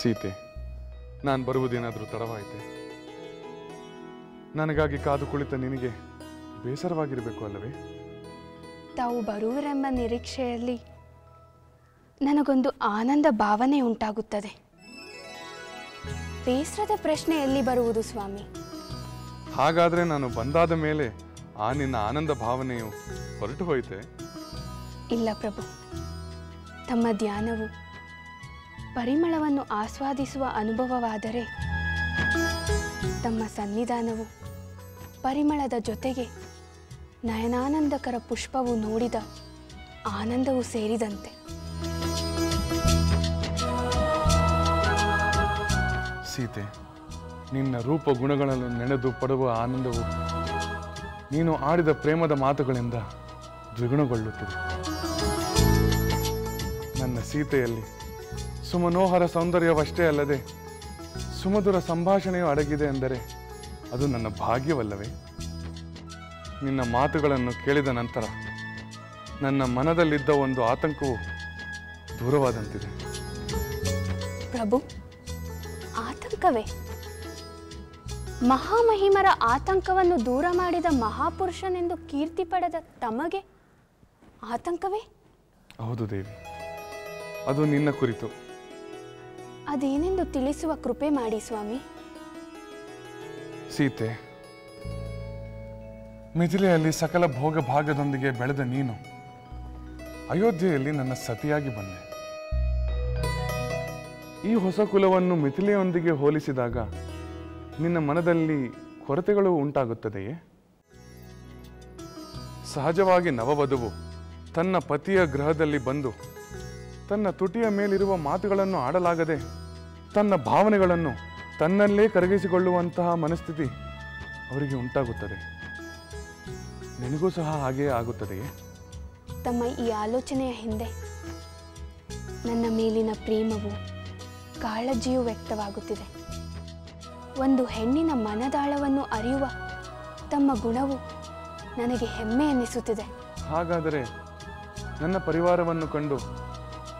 ಸೀತೆ, ನಾನು ಬರುವುದೇನಾದರೂ ತಡವಾಯಿತೆ? ನನಗಾಗಿ ಕಾದು ಕುಳಿತ ನಿನಗೆ ಬೇಸರವಾಗಿರಬೇಕು ಅಲ್ಲವೇ? ತಾವು ಬರುವರೆಂಬ ನಿರೀಕ್ಷೆಯಲ್ಲಿ ನನಗೊಂದು ಆನಂದ ಭಾವನೆ ಉಂಟಾಗುತ್ತದೆ. ಬೇಸರದ ಪ್ರಶ್ನೆ ಎಲ್ಲಿ ಬರುವುದು ಸ್ವಾಮಿ? ಹಾಗಾದರೆ ನಾನು ಬಂದಾದ ಮೇಲೆ ಆ ನಿನ್ನ ಆನಂದ ಭಾವನೆಯು ಹೊರಟು ಹೋಯಿತೆ? ಇಲ್ಲ ಪ್ರಭು, ತಮ್ಮ ಧ್ಯಾನವು ಪರಿಮಳವನ್ನು ಆಸ್ವಾದಿಸುವ ಅನುಭವವಾದರೆ ತಮ್ಮ ಸನ್ನಿಧಾನವು ಪರಿಮಳದ ಜೊತೆಗೆ ನಯನಾನಂದಕರ ಪುಷ್ಪವು ನೋಡಿದ ಆನಂದವು ಸೇರಿದಂತೆ. ಸೀತೆ, ನಿನ್ನ ರೂಪ ಗುಣಗಳನ್ನು ನೆನೆದು ಪಡುವ ಆನಂದವು ನೀನು ಆಡಿದ ಪ್ರೇಮದ ಮಾತುಗಳಿಂದ ದ್ವಿಗುಣಗೊಳ್ಳುತ್ತದೆ. ನನ್ನ ಸೀತೆಯಲ್ಲಿ ಸುಮನೋಹರ ಸೌಂದರ್ಯವಷ್ಟೇ ಅಲ್ಲದೆ ಸುಮಧುರ ಸಂಭಾಷಣೆಯು ಅಡಗಿದೆ ಎಂದರೆ ಅದು ನನ್ನ ಭಾಗ್ಯವಲ್ಲವೇ? ನಿನ್ನ ಮಾತುಗಳನ್ನು ಕೇಳಿದ ನಂತರ ನನ್ನ ಮನದಲ್ಲಿದ್ದ ಒಂದು ಆತಂಕವು ದೂರವಾದಂತಿದೆ. ಪ್ರಭು, ಆತಂಕವೇ? ಮಹಾಮಹಿಮರ ಆತಂಕವನ್ನು ದೂರ ಮಾಡಿದ ಮಹಾಪುರುಷನೆಂದು ಕೀರ್ತಿ ಪಡೆದ ತಮಗೆ ಆತಂಕವೇ? ಹೌದು ದೇವಿ, ಅದು ನಿನ್ನ ಕುರಿತು. ಅದೇನೆಂದು ತಿಳಿಸುವ ಕೃಪೆ ಮಾಡಿ ಸ್ವಾಮಿ. ಸೀತೆ, ಮಿಥಿಲೆಯಲ್ಲಿ ಸಕಲ ಭೋಗ ಭಾಗದೊಂದಿಗೆ ಬೆಳೆದ ನೀನು ಅಯೋಧ್ಯೆಯಲ್ಲಿ ನನ್ನ ಸತಿಯಾಗಿ ಬಂದೆ. ಈ ಹೊಸ ಕುಲವನ್ನು ಮಿಥಿಲೆಯೊಂದಿಗೆ ಹೋಲಿಸಿದಾಗ ನಿನ್ನ ಮನದಲ್ಲಿ ಕೊರತೆಗಳು ಉಂಟಾಗುತ್ತದೆಯೇ? ಸಹಜವಾಗಿ ನವವಧುವು ತನ್ನ ಪತಿಯ ಗೃಹದಲ್ಲಿ ಬಂದು ತನ್ನ ತುಟಿಯ ಮೇಲಿರುವ ಮಾತುಗಳನ್ನು ಆಡಲಾಗದೆ ತನ್ನ ಭಾವನೆಗಳನ್ನು ತನ್ನಲ್ಲೇ ಕರಗಿಸಿಕೊಳ್ಳುವಂತಹ ಮನಸ್ಥಿತಿ ಅವರಿಗೆ ಉಂಟಾಗುತ್ತದೆ. ನಿನಗೂ ಸಹ ಹಾಗೆಯೇ ಆಗುತ್ತದೆಯೇ? ತಮ್ಮ ಈ ಆಲೋಚನೆಯ ಹಿಂದೆ ನನ್ನ ಮೇಲಿನ ಪ್ರೇಮವು ಕಾಳಜಿಯೂ ವ್ಯಕ್ತವಾಗುತ್ತಿದೆ. ಒಂದು ಹೆಣ್ಣಿನ ಮನದಾಳವನ್ನು ಅರಿಯುವ ತಮ್ಮ ಗುಣವು ನನಗೆ ಹೆಮ್ಮೆ ಎನ್ನಿಸುತ್ತಿದೆ. ಹಾಗಾದರೆ ನನ್ನ ಪರಿವಾರವನ್ನು ಕಂಡು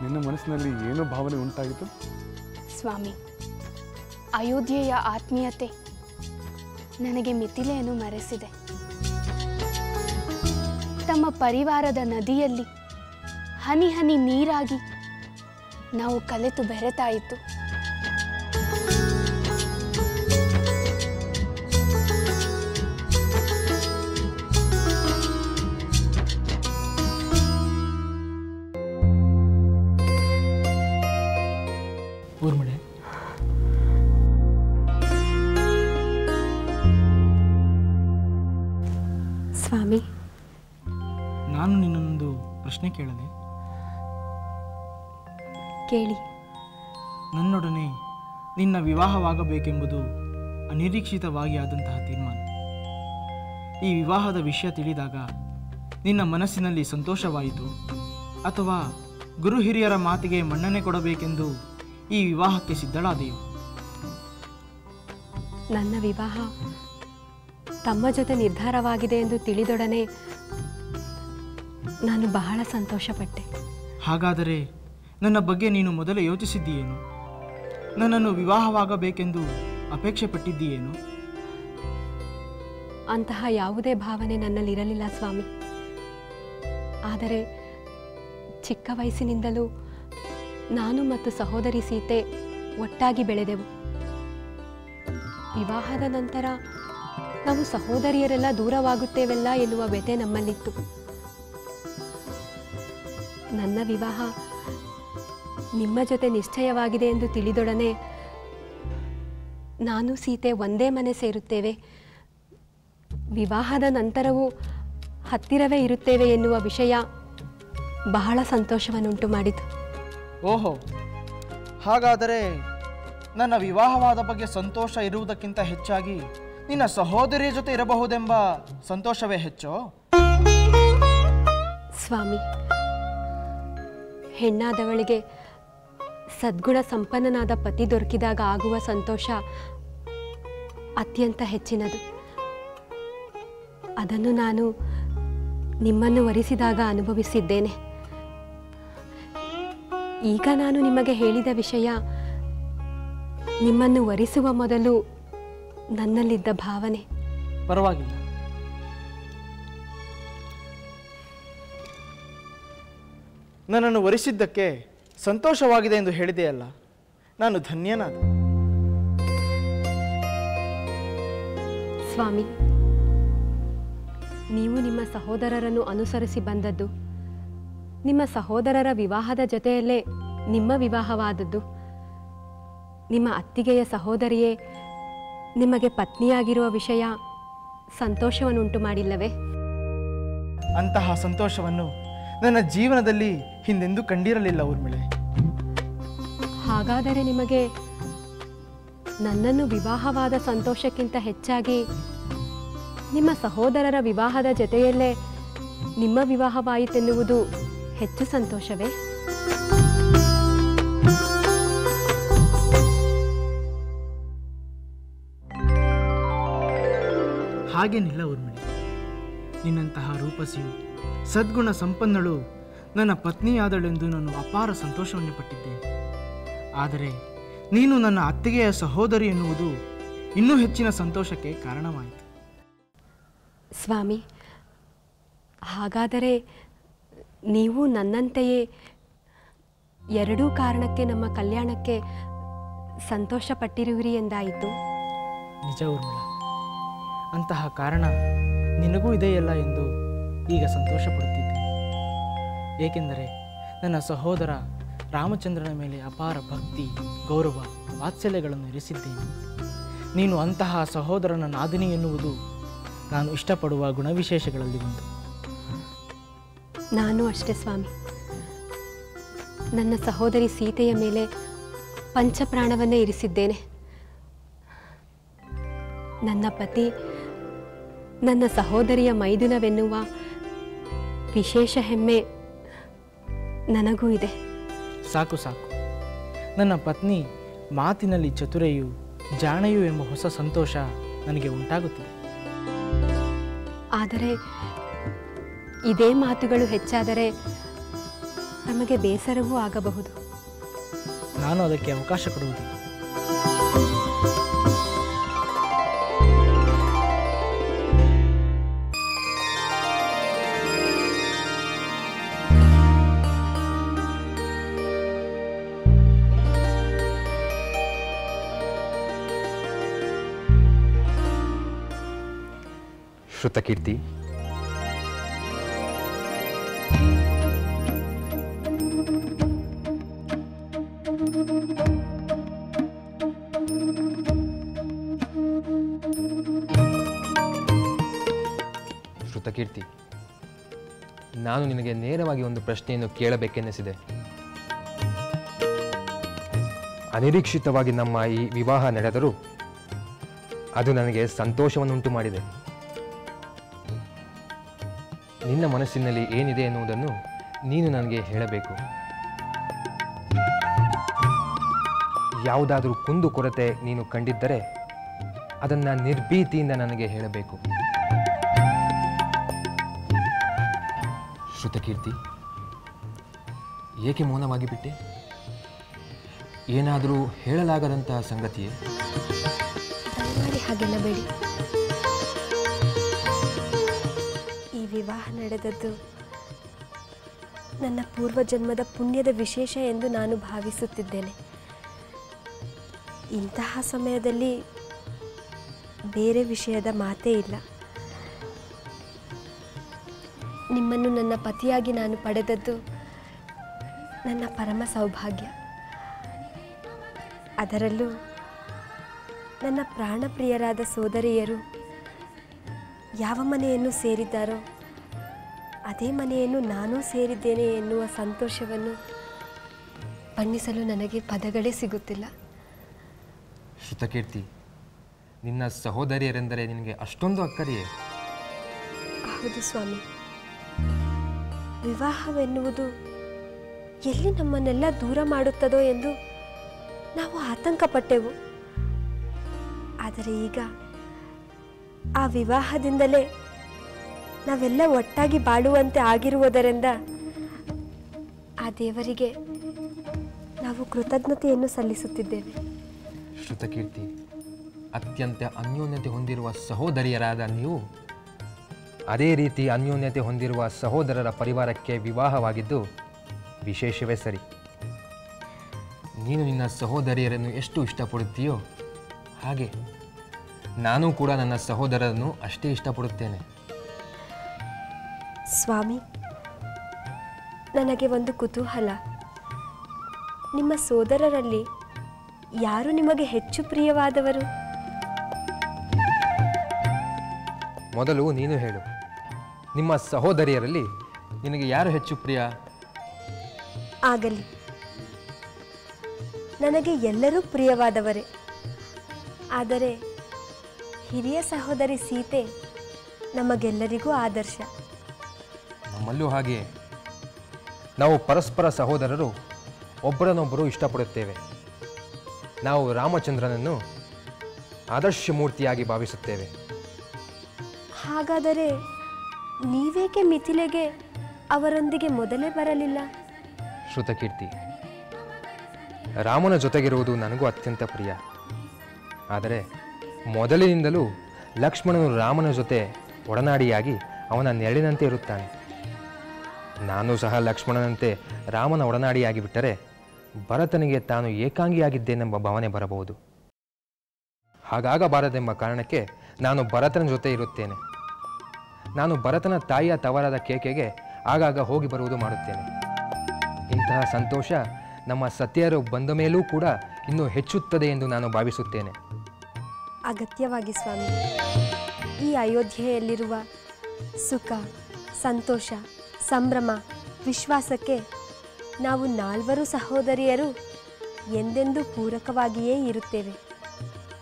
ನಿನ್ನ ಮನಸ್ಸಿನಲ್ಲಿ ಏನು ಭಾವನೆ ಉಂಟಾಯಿತು? ಸ್ವಾಮಿ, ಅಯೋಧ್ಯೆಯ ಆತ್ಮೀಯತೆ ನನಗೆ ಮಿಥಿಲೆಯನ್ನು ಮರೆಸಿದೆ. ತಮ್ಮ ಪರಿವಾರದ ನದಿಯಲ್ಲಿ ಹನಿ ಹನಿ ನೀರಾಗಿ ನಾವು ಕಲೆತು ಬೆರೆತಾಯಿತು. ಊರ್ಮಿಳೆ, ಸ್ವಾಮಿ, ನಾನು ನಿನ್ನೊಂದು ಪ್ರಶ್ನೆ ಕೇಳದೆ? ಕೇಳಿ. ನನ್ನೊಡನೆ ನಿನ್ನ ವಿವಾಹವಾಗಬೇಕೆಂಬುದು ಅನಿರೀಕ್ಷಿತವಾಗಿ ಆದಂತಹ ತೀರ್ಮಾನ. ಈ ವಿವಾಹದ ವಿಷಯ ತಿಳಿದಾಗ ನಿನ್ನ ಮನಸ್ಸಿನಲ್ಲಿ ಸಂತೋಷವಾಯಿತು ಅಥವಾ ಗುರು ಹಿರಿಯರ ಮಾತಿಗೆ ಮನ್ನಣೆ ಕೊಡಬೇಕೆಂದು ಈ ವಿವಾಹಕ್ಕೆ ಸಿದ್ಧಳಾದೆಯೋ? ನನ್ನ ವಿವಾಹ ತಮ್ಮ ಜೊತೆ ನಿರ್ಧಾರವಾಗಿದೆ ಎಂದು ತಿಳಿದೊಡನೆ ನಾನು ಬಹಳ ಸಂತೋಷಪಟ್ಟೆ. ಹಾಗಾದರೆ ನನ್ನ ಬಗ್ಗೆ ನೀನು ಮೊದಲೇ ಯೋಚಿಸಿದ್ದೀಯೇನು? ನನ್ನನ್ನು ವಿವಾಹವಾಗಬೇಕೆಂದು ಅಪೇಕ್ಷೆ ಪಟ್ಟಿದ್ದೀಯೇನು? ಅಂತಹ ಯಾವುದೇ ಭಾವನೆ ನನ್ನಲ್ಲಿರಲಿಲ್ಲ ಸ್ವಾಮಿ. ಆದರೆ ಚಿಕ್ಕ ವಯಸ್ಸಿನಿಂದಲೂ ನಾನು ಮತ್ತು ಸಹೋದರಿ ಸೀತೆ ಒಟ್ಟಾಗಿ ಬೆಳೆದೆವು. ವಿವಾಹದ ನಂತರ ನಾವು ಸಹೋದರಿಯರೆಲ್ಲ ದೂರವಾಗುತ್ತೇವೆಲ್ಲ ಎನ್ನುವ ವ್ಯಥೆ ನಮ್ಮಲ್ಲಿತ್ತು. ನನ್ನ ವಿವಾಹ ನಿಮ್ಮ ಜೊತೆ ನಿಶ್ಚಯವಾಗಿದೆ ಎಂದು ತಿಳಿದೊಡನೆ ನಾನು ಸೀತೆ ಒಂದೇ ಮನೆ ಸೇರುತ್ತೇವೆ, ವಿವಾಹದ ನಂತರವೂ ಹತ್ತಿರವೇ ಇರುತ್ತೇವೆ ಎನ್ನುವ ವಿಷಯ ಬಹಳ ಸಂತೋಷವನ್ನುಂಟು ಮಾಡಿತು. ಓಹೋ, ಹಾಗಾದರೆ ನನ್ನ ವಿವಾಹವಾದ ಬಗ್ಗೆ ಸಂತೋಷ ಇರುವುದಕ್ಕಿಂತ ಹೆಚ್ಚಾಗಿ ನಿನ್ನ ಸಹೋದರಿಯ ಜೊತೆ ಇರಬಹುದೆಂಬ ಸಂತೋಷವೇ ಹೆಚ್ಚೋ? ಸ್ವಾಮಿ, ಹೆಣ್ಣಾದವಳಿಗೆ ಸದ್ಗುಣ ಸಂಪನ್ನನಾದ ಪತಿ ದೊರಕಿದಾಗ ಆಗುವ ಸಂತೋಷ ಅತ್ಯಂತ ಹೆಚ್ಚಿನದು. ಅದನ್ನು ನಾನು ನಿಮ್ಮನ್ನು ವರಿಸಿದಾಗ ಅನುಭವಿಸಿದ್ದೇನೆ. ಈಗ ನಾನು ನಿಮಗೆ ಹೇಳಿದ ವಿಷಯ ನಿಮ್ಮನ್ನು ವರಿಸುವ ಮೊದಲು ನನ್ನಲ್ಲಿದ್ದ ಭಾವನೆ. ಪರವಾಗಿಲ್ಲ. ನನ್ನನ್ನು ವರಿಸಿದ್ದಕ್ಕೆ ಸಂತೋಷವಾಗಿದೆ ಎಂದು ಹೇಳಿದೆಯಲ್ಲ, ನಾನು ಧನ್ಯನಾದ. ಸ್ವಾಮಿ, ನೀವು ನಿಮ್ಮ ಸಹೋದರರನ್ನು ಅನುಸರಿಸಿ ಬಂದದ್ದು, ನಿಮ್ಮ ಸಹೋದರರ ವಿವಾಹದ ಜೊತೆಯಲ್ಲೇ ನಿಮ್ಮ ವಿವಾಹವಾದದ್ದು, ನಿಮ್ಮ ಅತ್ತಿಗೆಯ ಸಹೋದರಿಯೇ ನಿಮಗೆ ಪತ್ನಿಯಾಗಿರುವ ವಿಷಯ ಸಂತೋಷವನ್ನುಂಟು ಮಾಡಿಲ್ಲವೇ? ಅಂತಹ ಸಂತೋಷವನ್ನು ನನ್ನ ಜೀವನದಲ್ಲಿ ಹಿಂದೆಂದೂ ಕಂಡಿರಲಿಲ್ಲ ಊರ್ಮಿಳೆ. ಹಾಗಾದರೆ ನಿಮಗೆ ನನ್ನನ್ನು ವಿವಾಹವಾದ ಸಂತೋಷಕ್ಕಿಂತ ಹೆಚ್ಚಾಗಿ ನಿಮ್ಮ ಸಹೋದರರ ವಿವಾಹದ ಜೊತೆಯಲ್ಲೇ ನಿಮ್ಮ ವಿವಾಹವಾಯಿತೆನ್ನುವುದು ಹೆಚ್ಚು ಸಂತೋಷವೇ? ಹಾಗೇನಿಲ್ಲ ಊರ್ಮಿಳೆ. ನಿನ್ನಂತಹ ರೂಪಸಿಯು ಸದ್ಗುಣ ಸಂಪನ್ನಳು ನನ್ನ ಪತ್ನಿಯಾದಳೆಂದು ನಾನು ಅಪಾರ ಸಂತೋಷವನ್ನು ಪಟ್ಟಿದ್ದೇನೆ. ಆದರೆ ನೀನು ನನ್ನ ಅತ್ತಿಗೆಯ ಸಹೋದರಿ ಎನ್ನುವುದು ಇನ್ನೂ ಹೆಚ್ಚಿನ ಸಂತೋಷಕ್ಕೆ ಕಾರಣವಾಯಿತು. ಸ್ವಾಮಿ, ಹಾಗಾದರೆ ನೀವು ನನ್ನಂತೆಯೇ ಎರಡೂ ಕಾರಣಕ್ಕೆ ನಮ್ಮ ಕಲ್ಯಾಣಕ್ಕೆ ಸಂತೋಷಪಟ್ಟಿರುವಿರಿ ಎಂದಾಯಿತು. ನಿಜ ಊರ್ಮಿಳ, ಅಂತಹ ಕಾರಣ ನಿನಗೂ ಇದೆಯಲ್ಲ ಎಂದು ಈಗ ಸಂತೋಷ ಪಡುತ್ತಿದ್ದೆ. ಏಕೆಂದರೆ ನನ್ನ ಸಹೋದರ ರಾಮಚಂದ್ರನ ಮೇಲೆ ಅಪಾರ ಭಕ್ತಿ, ಗೌರವ, ವಾತ್ಸಲ್ಯಗಳನ್ನು ಇರಿಸಿದ್ದೇನೆ. ನೀನು ಅಂತಹ ಸಹೋದರನ ನಾದಿನಿ ಎನ್ನುವುದು ನಾನು ಇಷ್ಟಪಡುವ ಗುಣವಿಶೇಷಗಳಲ್ಲಿ ಒಂದು. ನಾನು ಅಷ್ಟೇ ಸ್ವಾಮಿ. ನನ್ನ ಸಹೋದರಿ ಸೀತೆಯ ಮೇಲೆ ಪಂಚಪ್ರಾಣವನ್ನೇ ಇರಿಸಿದ್ದೇನೆ. ನನ್ನ ಪತಿ ನನ್ನ ಸಹೋದರಿಯ ಮೈದುನವೆನ್ನುವ ವಿಶೇಷ ಹೆಮ್ಮೆ ನನಗೂ ಇದೆ. ಸಾಕು ಸಾಕು. ನನ್ನ ಪತ್ನಿ ಮಾತಿನಲ್ಲಿ ಚತುರೆಯು, ಜಾಣೆಯು ಎಂಬ ಹೊಸ ಸಂತೋಷ ನನಗೆ ಉಂಟಾಗುತ್ತದೆ. ಆದರೆ ಇದೇ ಮಾತುಗಳು ಹೆಚ್ಚಾದರೆ ನಮಗೆ ಬೇಸರವೂ ಆಗಬಹುದು. ನಾನು ಅದಕ್ಕೆ ಅವಕಾಶ ಕೊಡುವುದಿಲ್ಲ. ಶ್ರುತಕೀರ್ತಿ, ಶ್ರುತಕೀರ್ತಿ, ನಾನು ನಿನಗೆ ನೇರವಾಗಿ ಒಂದು ಪ್ರಶ್ನೆಯನ್ನು ಕೇಳಬೇಕೆನ್ನಿಸಿದೆ. ಅನಿರೀಕ್ಷಿತವಾಗಿ ನಮ್ಮ ಈ ವಿವಾಹ ನಡೆದರೂ ಅದು ನನಗೆ ಸಂತೋಷವನ್ನುಂಟು ಮಾಡಿದೆ. ನಿನ್ನ ಮನಸ್ಸಿನಲ್ಲಿ ಏನಿದೆ ಎನ್ನುವುದನ್ನು ನೀನು ನನಗೆ ಹೇಳಬೇಕು. ಯಾವುದಾದರೂ ಕುಂದು ಕೊರತೆ ನೀನು ಕಂಡಿದ್ದರೆ ಅದನ್ನು ನಿರ್ಭೀತಿಯಿಂದ ನನಗೆ ಹೇಳಬೇಕು. ಶ್ರುತಕೀರ್ತಿ, ಏಕೆ ಮೌನವಾಗಿ ಬಿಟ್ಟೆ? ಏನಾದರೂ ಹೇಳಲಾಗದಂತಹ ಸಂಗತಿಯೇ? ದಯಮಾಡಿ ಹಾಗೆಲ್ಲ ಬೇಡಿ. ಈ ವಿವಾಹ ನಡೆದದ್ದು ನನ್ನ ಪೂರ್ವಜನ್ಮದ ಪುಣ್ಯದ ವಿಶೇಷ ಎಂದು ನಾನು ಭಾವಿಸುತ್ತಿದ್ದೇನೆ. ಇಂತಹ ಸಮಯದಲ್ಲಿ ಬೇರೆ ವಿಷಯದ ಮಾತೇ ಇಲ್ಲ. ನಿಮ್ಮನ್ನು ನನ್ನ ಪತಿಯಾಗಿ ನಾನು ಪಡೆದದ್ದು ನನ್ನ ಪರಮ ಸೌಭಾಗ್ಯ. ಅದರಲ್ಲೂ ನನ್ನ ಪ್ರಾಣಪ್ರಿಯರಾದ ಸೋದರಿಯರು ಯಾವ ಮನೆಯನ್ನು ಸೇರಿದ್ದಾರೋ ಅದೇ ಮನೆಯನ್ನು ನಾನೂ ಸೇರಿದ್ದೇನೆ ಎನ್ನುವ ಸಂತೋಷವನ್ನು ಬಣ್ಣಿಸಲು ನನಗೆ ಪದಗಳೇ ಸಿಗುತ್ತಿಲ್ಲ. ಶ್ರುತಕೀರ್ತಿ, ನಿನ್ನ ಸಹೋದರಿಯರೆಂದರೆ ನಿನಗೆ ಅಷ್ಟೊಂದು ಅಕ್ಕರೆಯೇ? ಹೌದು ಸ್ವಾಮಿ. ವಿವಾಹವೆನ್ನುವುದು ಎಲ್ಲಿ ನಮ್ಮನ್ನೆಲ್ಲ ದೂರ ಮಾಡುತ್ತದೋ ಎಂದು ನಾವು ಆತಂಕಪಟ್ಟೆವು. ಆದರೆ ಈಗ ಆ ವಿವಾಹದಿಂದಲೇ ನಾವೆಲ್ಲ ಒಟ್ಟಾಗಿ ಬಾಳುವಂತೆ ಆಗಿರುವುದರಿಂದ ಆ ದೇವರಿಗೆ ನಾವು ಕೃತಜ್ಞತೆಯನ್ನು ಸಲ್ಲಿಸುತ್ತಿದ್ದೇವೆ. ಶ್ರುತಕೀರ್ತಿ, ಅತ್ಯಂತ ಅನ್ಯೋನ್ಯತೆ ಹೊಂದಿರುವ ಸಹೋದರಿಯರಾದ ನೀವು ಅದೇ ರೀತಿ ಅನ್ಯೋನ್ಯತೆ ಹೊಂದಿರುವ ಸಹೋದರರ ಪರಿವಾರಕ್ಕೆ ವಿವಾಹವಾಗಿದ್ದು ವಿಶೇಷವೇ ಸರಿ. ನೀನು ನಿನ್ನ ಸಹೋದರಿಯರನ್ನು ಎಷ್ಟು ಇಷ್ಟಪಡುತ್ತೀಯೋ ಹಾಗೆ ನಾನು ಕೂಡ ನನ್ನ ಸಹೋದರರನ್ನು ಅಷ್ಟೇ ಇಷ್ಟಪಡುತ್ತೇನೆ. ಸ್ವಾಮಿ, ನನಗೆ ಒಂದು ಕುತೂಹಲ. ನಿಮ್ಮ ಸೋದರರಲ್ಲಿ ಯಾರು ನಿಮಗೆ ಹೆಚ್ಚು ಪ್ರಿಯವಾದವರು? ಮೊದಲು ನೀನು ಹೇಳು, ನಿಮ್ಮ ಸಹೋದರಿಯರಲ್ಲಿ ನಿನಗೆ ಯಾರು ಹೆಚ್ಚು ಪ್ರಿಯ? ಆಗಲಿ, ನನಗೆ ಎಲ್ಲರೂ ಪ್ರಿಯವಾದವರೇ. ಆದರೆ ಹಿರಿಯ ಸಹೋದರಿ ಸೀತೆ ನಮಗೆಲ್ಲರಿಗೂ ಆದರ್ಶ. ನಮ್ಮಲ್ಲೂ ಹಾಗೆ. ನಾವು ಪರಸ್ಪರ ಸಹೋದರರು ಒಬ್ಬರನ್ನೊಬ್ಬರು ಇಷ್ಟಪಡುತ್ತೇವೆ. ನಾವು ರಾಮಚಂದ್ರನನ್ನು ಆದರ್ಶ ಮೂರ್ತಿಯಾಗಿ ಭಾವಿಸುತ್ತೇವೆ. ಹಾಗಾದರೆ ನೀವೇಕೆ ಮಿಥಿಲೆಗೆ ಅವರೊಂದಿಗೆ ಮೊದಲೇ ಬರಲಿಲ್ಲ? ಶ್ರುತಕೀರ್ತಿ, ರಾಮನ ಜೊತೆಗಿರುವುದು ನನಗೂ ಅತ್ಯಂತ ಪ್ರಿಯ. ಆದರೆ ಮೊದಲಿನಿಂದಲೂ ಲಕ್ಷ್ಮಣನು ರಾಮನ ಜೊತೆ ಒಡನಾಡಿಯಾಗಿ ಅವನ ನೆರಳಿನಂತೆ ಇರುತ್ತಾನೆ. ನಾನು ಸಹ ಲಕ್ಷ್ಮಣನಂತೆ ರಾಮನ ಒಡನಾಡಿಯಾಗಿ ಬಿಟ್ಟರೆ ಭರತನಿಗೆ ತಾನು ಏಕಾಂಗಿಯಾಗಿದ್ದೇನೆಂಬ ಭಾವನೆ ಬರಬಹುದು. ಹಾಗಾಗಬಾರದೆಂಬ ಕಾರಣಕ್ಕೆ ನಾನು ಭರತನ ಜೊತೆ ಇರುತ್ತೇನೆ. ನಾನು ಭರತನ ತಾಯಿಯ ತವರಾದ ಕೇಕೆಗೆ ಆಗಾಗ ಹೋಗಿ ಬರುವುದು ಮಾಡುತ್ತೇನೆ. ಇಂತಹ ಸಂತೋಷ ನಮ್ಮ ಸತ್ಯರು ಬಂದ ಮೇಲೂ ಕೂಡ ಇನ್ನೂ ಹೆಚ್ಚುತ್ತದೆ ಎಂದು ನಾನು ಭಾವಿಸುತ್ತೇನೆ. ಅಗತ್ಯವಾಗಿ ಸ್ವಾಮಿ. ಈ ಅಯೋಧ್ಯೆಯಲ್ಲಿರುವ ಸುಖ, ಸಂತೋಷ, ಸಂಭ್ರಮ, ವಿಶ್ವಾಸಕ್ಕೆ ನಾವು 4 ಸಹೋದರಿಯರು ಎಂದೆಂದೂ ಪೂರಕವಾಗಿಯೇ ಇರುತ್ತೇವೆ.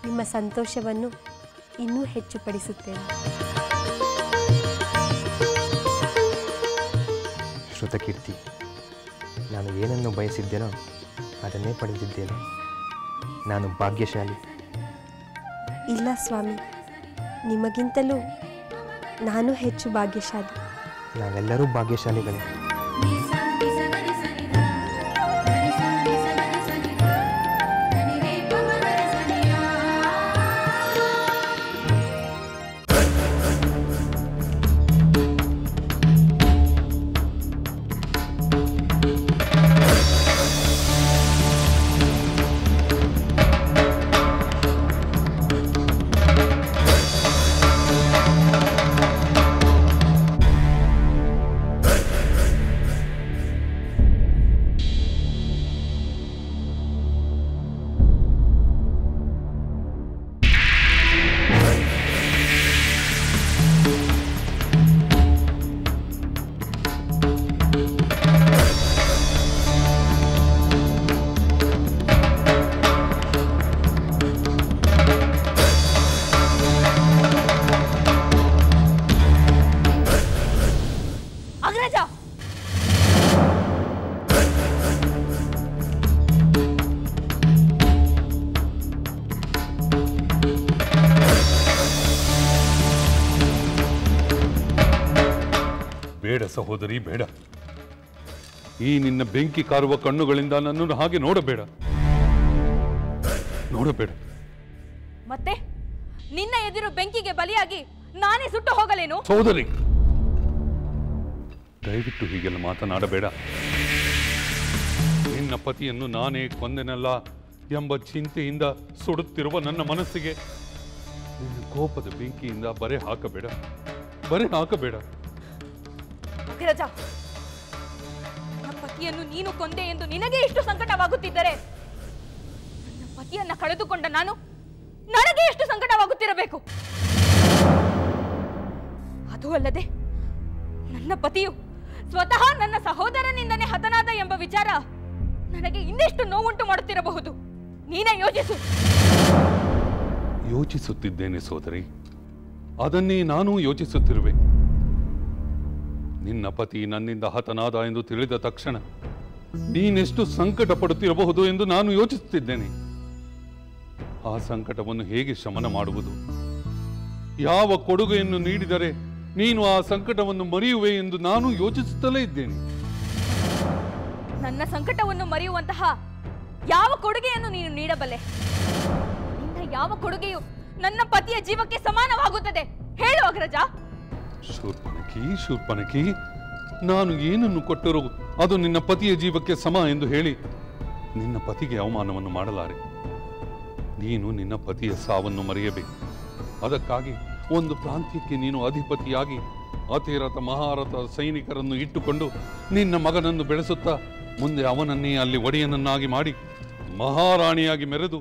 ನಿಮ್ಮ ಸಂತೋಷವನ್ನು ಇನ್ನೂ ಹೆಚ್ಚುಪಡಿಸುತ್ತೇವೆ. ಶ್ರುತಕೀರ್ತಿ, ನಾನು ಏನನ್ನು ಬಯಸಿದ್ದೇನೋ ಅದನ್ನೇ ಪಡೆದಿದ್ದೇನೆ. ನಾನು ಭಾಗ್ಯಶಾಲಿ. ಇಲ್ಲ ಸ್ವಾಮಿ, ನಿಮಗಿಂತಲೂ ನಾನು ಹೆಚ್ಚು ಭಾಗ್ಯಶಾಲಿ. ನಾವೆಲ್ಲರೂ ಭಾಗ್ಯಶಾಲಿಗಳೇ. ಬೇಡ ಸಹೋದರಿ, ಬೇಡ. ಈ ನಿನ್ನ ಬೆಂಕಿ ಕಾರುವ ಕಣ್ಣುಗಳಿಂದ ನನ್ನನ್ನು ಹಾಗೆ ನೋಡಬೇಡ. ಮತ್ತೆ ನಿನ್ನ ಎದುರು ಬೆಂಕಿಗೆ ಬಲಿಯಾಗಿ ನಾನೇ ಸುಟ್ಟು ಹೋಗಲೇನು? ಸಹೋದರಿ, ದಯವಿಟ್ಟು ಹೀಗೆಲ್ಲ ಮಾತನಾಡಬೇಡ. ನಿನ್ನ ಪತಿಯನ್ನು ನಾನೇ ಕೊಂದೆನಲ್ಲ ಎಂಬ ಚಿಂತೆಯಿಂದ ಸುಡುತ್ತಿರುವ ನನ್ನ ಮನಸ್ಸಿಗೆ ನಿನ್ನ ಕೋಪದ ಬೆಂಕಿಯಿಂದ ಬರೆ ಹಾಕಬೇಡ. ಅಗ್ರಜ, ನನ್ನ ಪತಿಯನ್ನು ನೀನು ಕೊಂದೆ ಎಂದು ನಿನಗೆ ಇಷ್ಟು ಸಂಕಟವಾಗುತ್ತಿದ್ದರೆ ನನ್ನ ಪತಿಯನ್ನ ಕಳೆದುಕೊಂಡ ನನಗೆ ಎಷ್ಟು ಸಂಕಟವಾಗುತ್ತಿರಬೇಕು? ಅದು ಅಲ್ಲದೆ ನನ್ನ ಪತಿಯು ಸ್ವತಃ ನನ್ನ ಸಹೋದರನಿಂದನೇ ಹತನಾದ ಎಂಬ ವಿಚಾರ ನನಗೆ ಇನ್ನೆಷ್ಟು ನೋವುಂಟು ಮಾಡುತ್ತಿರಬಹುದು. ನೀನೇ ಯೋಚಿಸು. ಯೋಚಿಸುತ್ತಿದ್ದೇನೆ ಸೋದರಿ, ಅದನ್ನೇ ನಾನು ಯೋಚಿಸುತ್ತಿರುವೆ. ನಿನ್ನ ಪತಿ ನನ್ನಿಂದ ಹತನಾದ ಎಂದು ತಿಳಿದ ತಕ್ಷಣ ನೀನೆಷ್ಟು ಸಂಕಟ ಪಡುತ್ತಿರಬಹುದು ಎಂದು ನಾನು ಯೋಚಿಸುತ್ತಿದ್ದೇನೆ. ಆ ಸಂಕಟವನ್ನು ಹೇಗೆ ಶಮನ ಮಾಡುವುದು? ಯಾವ ಕೊಡುಗೆಯನ್ನು ನೀಡಿದರೆ ನೀನು ಆ ಸಂಕಟವನ್ನು ಮರೆಯುವೆ ಎಂದು ನಾನು ಯೋಚಿಸುತ್ತಲೇ ಇದ್ದೇನೆ. ನನ್ನ ಸಂಕಟವನ್ನು ಮರೆಯುವಂತಹ ಯಾವ ಕೊಡುಗೆಯನ್ನು ನೀನು ನೀಡಬಲ್ಲೆ? ಯಾವ ಕೊಡುಗೆಯು ನನ್ನ ಪತಿಯ ಜೀವಕ್ಕೆ ಸಮಾನವಾಗುತ್ತದೆ? ಹೇಳು ಅಗ್ರಜ. ಶೂರ್ಪನಖಿ, ನಾನು ಏನನ್ನು ಕೊಟ್ಟರೂ ಅದು ನಿನ್ನ ಪತಿಯ ಜೀವಕ್ಕೆ ಸಮ ಎಂದು ಹೇಳಿ ನಿನ್ನ ಪತಿಗೆ ಅವಮಾನವನ್ನು ಮಾಡಲಾರೆ. ನೀನು ನಿನ್ನ ಪತಿಯ ಸಾವನ್ನು ಮರೆಯಬೇಕು. ಅದಕ್ಕಾಗಿ ಒಂದು ಪ್ರಾಂತ್ಯಕ್ಕೆ ನೀನು ಅಧಿಪತಿಯಾಗಿ ಅತಿರಥ ಮಹಾರಥ ಸೈನಿಕರನ್ನು ಇಟ್ಟುಕೊಂಡು ನಿನ್ನ ಮಗನನ್ನು ಬೆಳೆಸುತ್ತಾ ಮುಂದೆ ಅವನನ್ನೇ ಅಲ್ಲಿ ಒಡೆಯನನ್ನಾಗಿ ಮಾಡಿ ಮಹಾರಾಣಿಯಾಗಿ ಮೆರೆದು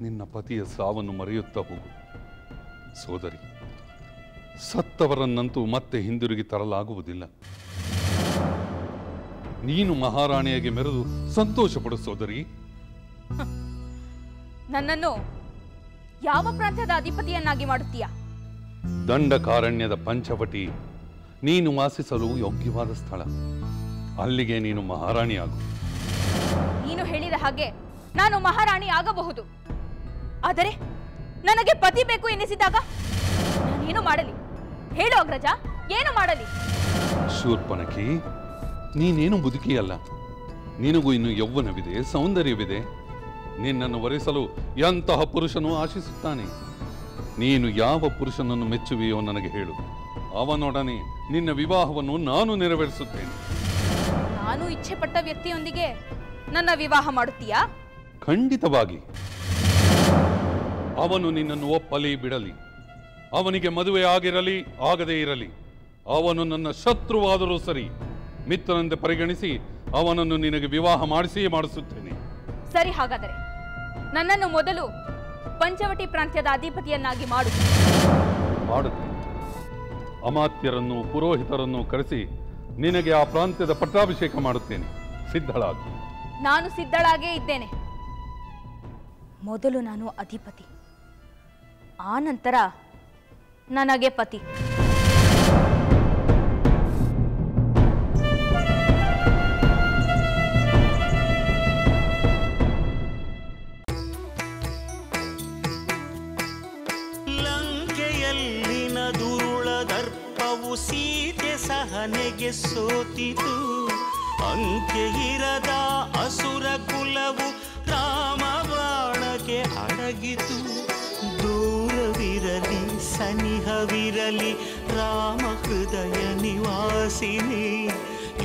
ನಿನ್ನ ಪತಿಯ ಸಾವನ್ನು ಮರೆಯುತ್ತಾ ಹೋಗು. ಸೋದರಿ, ಸತ್ತವರನ್ನಂತೂ ಮತ್ತೆ ಹಿಂದಿರುಗಿ ತರಲಾಗುವುದಿಲ್ಲ. ನೀನು ಮಹಾರಾಣಿಯಾಗಿ ಮೆರೆದು ಸಂತೋಷ ಪಡು ಸೋದರಿ. ನನ್ನನ್ನು ಯಾವ ಪ್ರಾಂತ್ಯದ ಅಧಿಪತಿಯನ್ನಾಗಿ ಮಾಡುತ್ತೀಯಾ? ದಂಡಕಾರಣ್ಯದ ಪಂಚವಟಿ ನೀನು ವಾಸಿಸಲು ಯೋಗ್ಯವಾದ ಸ್ಥಳ. ಅಲ್ಲಿಗೆ ನೀನು ಮಹಾರಾಣಿಯಾಗು. ನೀನು ಹೇಳಿದ ಹಾಗೆ ನಾನು ಮಹಾರಾಣಿ ಆಗಬಹುದು. ಆದರೆ ನನಗೆ ಪತಿ ಬೇಕು ಎನಿಸಿದಾಗ ನಾನೇನು ಮಾಡಲಿ? ಹೇಳು ಅಗ್ರಜ, ಏನು ಮಾಡಲಿ? ಶೂರ್ಪನಖಿ, ನೀನೇನು ಮುದುಕಿಯಲ್ಲ. ನಿನಗೂ ಇನ್ನು ಯೌವನವಿದೆ, ಸೌಂದರ್ಯವಿದೆ. ನಿನ್ನನ್ನು ವರಿಸಲು ಎಂತಹ ಪುರುಷನು ಆಶಿಸುತ್ತಾನೆ. ನೀನು ಯಾವ ಪುರುಷನನ್ನು ಮೆಚ್ಚುವೆಯೋ ನನಗೆ ಹೇಳು. ಅವನೊಡನೆ ನಿನ್ನ ವಿವಾಹವನ್ನು ನಾನು ನೆರವೇರಿಸುತ್ತೇನೆ. ನಾನು ಇಚ್ಛೆ ಪಟ್ಟ ವ್ಯಕ್ತಿಯೊಂದಿಗೆ ನನ್ನ ವಿವಾಹ ಮಾಡುತ್ತೀಯಾ? ಖಂಡಿತವಾಗಿ. ಅವನು ನಿನ್ನನ್ನು ಒಪ್ಪಲಿ ಬಿಡಲಿ, ಅವನಿಗೆ ಮದುವೆ ಆಗಿರಲಿ ಆಗದೇ ಇರಲಿ, ಅವನು ನನ್ನ ಶತ್ರುವಾದರೂ ಸರಿ, ಮಿತ್ರನೆಂದು ಪರಿಗಣಿಸಿ ಅವನನ್ನು ನಿನಗೆ ವಿವಾಹ ಮಾಡಿಸಿಯೇ ಮಾಡಿಸುತ್ತೇನೆ. ಸರಿ, ಹಾಗಾದರೆ ನನ್ನನ್ನು ಮೊದಲು ಪಂಚವಟಿ ಪ್ರಾಂತ್ಯದ ಅಧಿಪತಿಯನ್ನಾಗಿ ಮಾಡುತ್ತೇನೆ. ಅಮಾತ್ಯರನ್ನು ಪುರೋಹಿತರನ್ನು ಕರೆಸಿ ನಿನಗೆ ಆ ಪ್ರಾಂತ್ಯದ ಪಟ್ಟಾಭಿಷೇಕ ಮಾಡುತ್ತೇನೆ. ಸಿದ್ಧಳಾಗು. ನಾನು ಸಿದ್ಧಳಾಗೇ ಇದ್ದೇನೆ. ಮೊದಲು ನಾನು ಅಧಿಪತಿ, ಆ ನಂತರ ನನಗೆ ಪತಿ. ಲಂಕೆಯಲ್ಲಿನ ದುರುಳ ದರ್ಪವು ಸೀತೆ ಸಹನೆಗೆ ಸೋತಿತು. ಅಂಕೆ ಇರದ ಅಸುರ ಕುಲವು ರಾಮ ಬಾಣಕ್ಕೆ ಅಡಗಿತು. ದೂರವಿರಲಿ ಸನಿಹವಿರಲಿ ರಾಮ ಹೃದಯ ನಿವಾಸಿನಿ.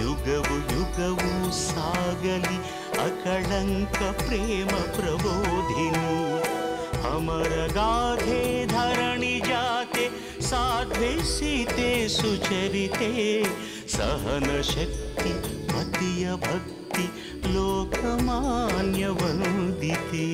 ಯುಗವು ಯುಗವು ಸಾಗಲಿ ಅಕಳಂಕ ಪ್ರೇಮ ಪ್ರಬೋಧಿನಿ. ಅಮರ ಗಾಧೆ ಧರಣಿ ಜಾತೆ ಸಾಧ್ವೆ ಸೀತೆ ಸುಚರಿತೆ. ಸಹನ ಶಕ್ತಿ ಪತಿಯ ಭಕ್ತಿ ಲೋಕಮಾನ್ಯ ವಂದಿತೆ.